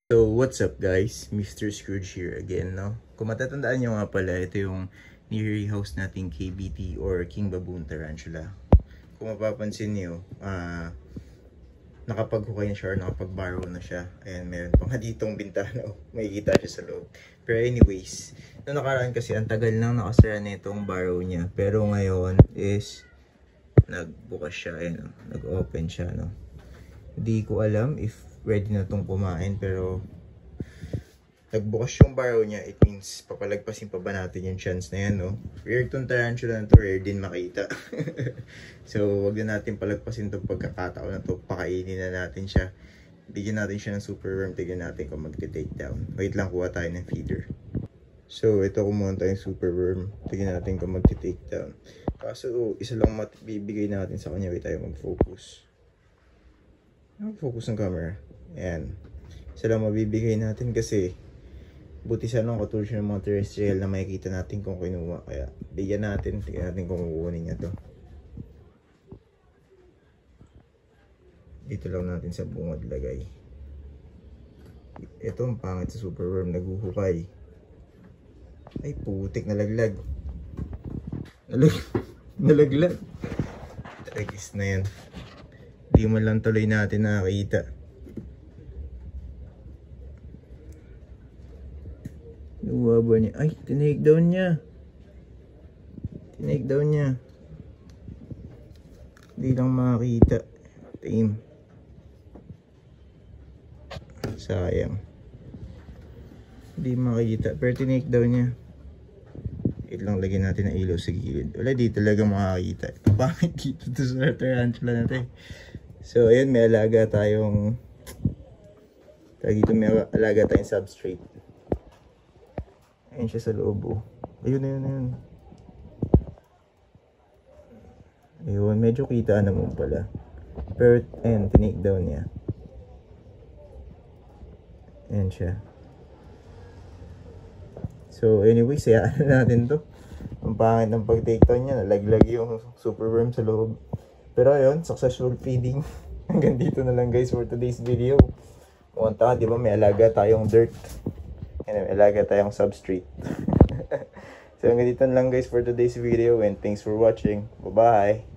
So, what's up guys? Mr. Scrooge here again, no? Kung matatandaan nyo nga pala, ito yung near house nating KBT or King Baboon Tarantula. Kung mapapansin nyo, nakapag-hukay na siya or nakapag-borrow na siya. Ayan, meron pa nga ditong bintana. Makikita siya sa loob. Pero anyways, noong nakaraan kasi, ang tagal nang nakasara na itong borrow niya. Pero ngayon is, nagbukas siya, ayan, nag-open siya, no? Hindi ko alam if ready na itong kumain, pero nagbukas yung barrow niya. It means papalagpasin pa ba natin yung chance na yan, no? Rare tong tarantula na to, rare din makita. So wag na natin palagpasin itong pagkakataon na to. Pakainin na natin siya, bigyan natin siya ng super worm, tignan natin kung magte-take down. Wait lang, kuha tayo ng feeder. So ito, kumuha tayong super worm, tignan natin kung magte-take down. Kaso isa lang bibigay natin sa kanya. Wait tayo mag-focus. Focus ng camera. Ayan. Isa lang mabibigay natin kasi buti sana ng katulad ng mga terrestrial na makikita natin kung kinuha. Kaya bigyan natin. Tignan natin kung kukunin niya to. Dito lang natin sa bungad lagay. Ito ang pangit sa super worm. Naguhukay. Ay putik, nalaglag. Nalaglag. Tragis na yan. Hindi mo lang tuloy natin nakakita. Nuwaba niya. Ay, tinake down niya. Tinake down niya. Hindi lang makakita. Tame. Sayang. Hindi makakita. Pero tinake down niya. Wait lang, lagyan natin ang ilaw sa gilid. Wala, di talaga makakita. Bakit dito to sa tarantula natin? So, ayun, may alaga tayong dito may alaga tayong substrate. Ayun siya sa loob, oh. Ayun. Ayun, medyo kita naman pala. Pero, ayun, tinake down niya. Ayun siya. So, anyways, sayaan na natin to. Ang pangit ng pag-take down niya. Nalaglag yung super worm sa loob. Pero ayun, successful feeding. Hanggang dito na lang guys for today's video. Kumanta, di ba may alaga tayong dirt. And may alaga tayong substrate. So hanggang dito na lang guys for today's video. And thanks for watching. Bye-bye.